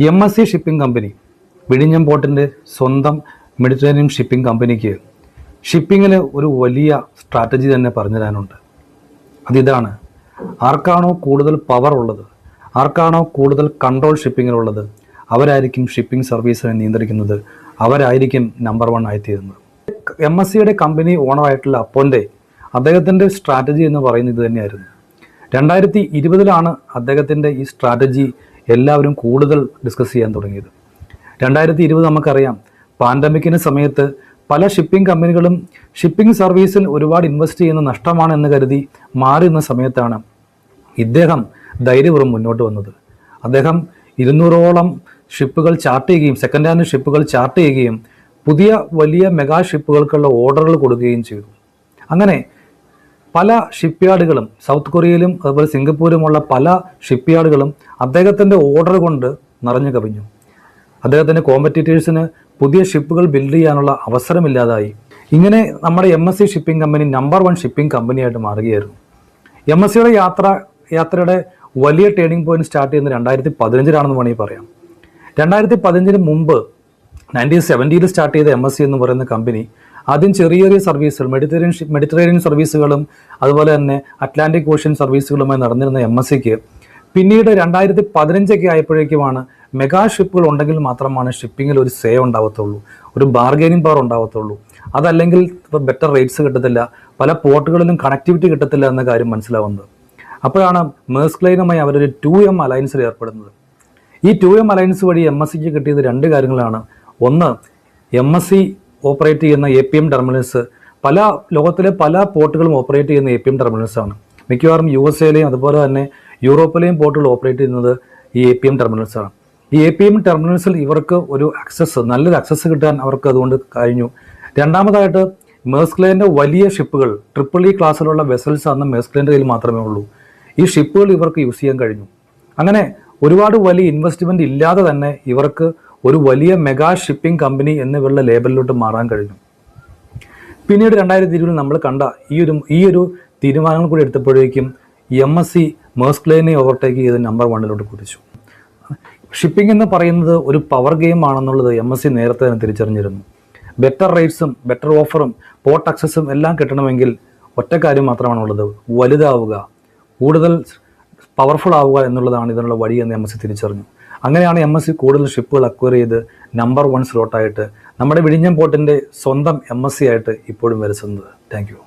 MSC shipping company, വിഴിഞ്ഞം പോർട്ടിൻ്റെ സ്വന്തം Mediterranean shipping കമ്പനിക്ക് ഷിപ്പിങ്ങിന് ഒരു വലിയ സ്ട്രാറ്റജി തന്നെ പറഞ്ഞു തരാനുണ്ട്. അതിതാണ്, ആർക്കാണോ കൂടുതൽ പവർ ഉള്ളത്, ആർക്കാണോ കൂടുതൽ കൺട്രോൾ ഷിപ്പിങ്ങിലുള്ളത്, അവരായിരിക്കും ഷിപ്പിംഗ് സർവീസിനെ നിയന്ത്രിക്കുന്നത്, അവരായിരിക്കും നമ്പർ 1 ആയിത്തീരുന്നത്. MSCയുടെ കമ്പനി ഓണറായിട്ടുള്ള അപ്പോൻ്റെ അദ്ദേഹത്തിൻ്റെ സ്ട്രാറ്റജി എന്ന് പറയുന്നത് ഇത് തന്നെയായിരുന്നു. 2020 അദ്ദേഹത്തിൻ്റെ ഈ സ്ട്രാറ്റജി എല്ലാവരും കൂടുതൽ ഡിസ്കസ് ചെയ്യാൻ തുടങ്ങിയത്. 2020 നമുക്കറിയാം, പാൻഡമിക്കിന് സമയത്ത് പല ഷിപ്പിംഗ് കമ്പനികളും ഷിപ്പിംഗ് സർവീസിൽ ഒരുപാട് ഇൻവെസ്റ്റ് ചെയ്യുന്ന നഷ്ടമാണ് എന്ന് കരുതി മാറി നിന്ന സമയത്താണ് ഇദ്ദേഹം ധൈര്യപൂർവ്വം മുന്നോട്ട് വന്നത്. അദ്ദേഹം 200ഓളം ഷിപ്പുകൾ ചാർട്ട് ചെയ്യുകയും സെക്കൻഡ് ഹാൻഡ് ഷിപ്പുകൾ ചാർട്ട് ചെയ്യുകയും പുതിയ വലിയ മെഗാ ഷിപ്പുകൾക്കുള്ള ഓർഡറുകൾ കൊടുക്കുകയും ചെയ്തു. അങ്ങനെ പല ഷിപ്പ്യാർഡുകളും സൗത്ത് കൊറിയയിലും അതുപോലെ സിംഗപ്പൂരുമുള്ള പല ഷിപ്പ്യാർഡുകളും അദ്ദേഹത്തിൻ്റെ ഓർഡർ കൊണ്ട് നിറഞ്ഞു കവിഞ്ഞു. അദ്ദേഹത്തിൻ്റെ കോമ്പറ്റീറ്റേഴ്സിന് പുതിയ ഷിപ്പുകൾ ബിൽഡ് ചെയ്യാനുള്ള അവസരമില്ലാതായി. ഇങ്ങനെ നമ്മുടെ MSC shipping company number 1 shipping കമ്പനിയായിട്ട് മാറുകയായിരുന്നു. MSCയുടെ യാത്രയുടെ വലിയ ടേണിംഗ് പോയിന്റ് സ്റ്റാർട്ട് ചെയ്യുന്നത് 2015 വേണമെങ്കിൽ പറയാം. 2015 മുമ്പ് 1970 സ്റ്റാർട്ട് ചെയ്ത MSC എന്ന് പറയുന്ന കമ്പനി ആദ്യം ചെറിയ ചെറിയ സർവീസുകൾ, മെഡിറ്ററേനിയൻ സർവീസുകളും അതുപോലെ തന്നെ അറ്റ്ലാന്റിക് ഓഷ്യൻ സർവീസുകളുമായി നടന്നിരുന്ന MSCക്ക് പിന്നീട് 2015 ആയപ്പോഴേക്കുമാണ് മെഗാ ഷിപ്പുകൾ ഉണ്ടെങ്കിൽ മാത്രമാണ് ഷിപ്പിങ്ങിൽ ഒരു സേവ് ഉണ്ടാവത്തുള്ളൂ, ഒരു ബാർഗെയിനിങ് പവർ ഉണ്ടാവത്തുള്ളൂ. അതല്ലെങ്കിൽ ഇപ്പോൾ ബെറ്റർ റേറ്റ്സ് കിട്ടത്തില്ല, പല പോർട്ടുകളിലും കണക്ടിവിറ്റി കിട്ടത്തില്ല എന്ന കാര്യം മനസ്സിലാവുന്നത്. അപ്പോഴാണ് മേഴ്സ്ക് ലൈനുമായി അവരൊരു 2M അലയൻസിൽ ഏർപ്പെടുന്നത്. ഈ 2M അലയൻസ് വഴി MSCക്ക് കിട്ടിയത് 2 കാര്യങ്ങളാണ്. ഒന്ന്, MSC ഓപ്പറേറ്റ് ചെയ്യുന്ന APM ടെർമിനൽസ് ലോകത്തിലെ പല പോർട്ടുകളും ഓപ്പറേറ്റ് ചെയ്യുന്ന APM ടെർമിനൽസാണ്. മിക്കവാറും USA അതുപോലെ തന്നെ യൂറോപ്പിലെയും പോർട്ടുകൾ ഓപ്പറേറ്റ് ചെയ്യുന്നത് ഈ APM ടെർമിനൽസാണ്. ഈ APM ടെർമിനൽസിൽ ഇവർക്ക് ഒരു നല്ലൊരു അക്സസ് കിട്ടാൻ അവർക്ക് അതുകൊണ്ട് കഴിഞ്ഞു. രണ്ടാമതായിട്ട് മേഴ്സ്ക് ലൈനിൻ്റെ വലിയ ഷിപ്പുകൾ, EEE ക്ലാസ്സിലുള്ള വെസൽസ് അന്ന് മേഴ്സ്ക് ലൈനിൻ്റെ കയ്യിൽ മാത്രമേ ഉള്ളൂ. ഈ ഷിപ്പുകൾ ഇവർക്ക് യൂസ് ചെയ്യാൻ കഴിഞ്ഞു. അങ്ങനെ ഒരുപാട് വലിയ ഇൻവെസ്റ്റ്മെൻറ്റ് ഇല്ലാതെ തന്നെ ഇവർക്ക് ഒരു വലിയ മെഗാ ഷിപ്പിംഗ് കമ്പനി എന്നിവരുടെ ലേബലിലോട്ട് മാറാൻ കഴിഞ്ഞു. പിന്നീട് 2020 നമ്മൾ കണ്ട ഈ ഒരു തീരുമാനങ്ങൾ കൂടി എടുത്തപ്പോഴേക്കും MSC മേഴ്സ്ക് ലൈനെ ഓവർടേക്ക് ചെയ്ത് നമ്പർ 1 കുതിച്ചു. ഷിപ്പിംഗ് എന്ന് പറയുന്നത് ഒരു പവർ ഗെയിം ആണെന്നുള്ളത് MSC നേരത്തെ തന്നെ തിരിച്ചറിഞ്ഞിരുന്നു. ബെറ്റർ റേറ്റ്സും ബെറ്റർ ഓഫറും പോർട്ട് അക്സസും എല്ലാം കിട്ടണമെങ്കിൽ ഒറ്റ കാര്യം മാത്രമാണുള്ളത്, വലുതാവുക, കൂടുതൽ പവർഫുൾ ആവുക എന്നുള്ളതാണ് ഇതിനുള്ള വഴി എന്ന് MSC തിരിച്ചറിഞ്ഞു. അങ്ങനെയാണ് MSC കൂടുതൽ ഷിപ്പുകൾ അക്വയർ ചെയ്ത് നമ്പർ 1 സ്ലോട്ടായിട്ട് നമ്മുടെ വിഴിഞ്ഞം പോർട്ടിൻ്റെ സ്വന്തം MSC ആയിട്ട് ഇപ്പോഴും വരുന്നത്. Thank you.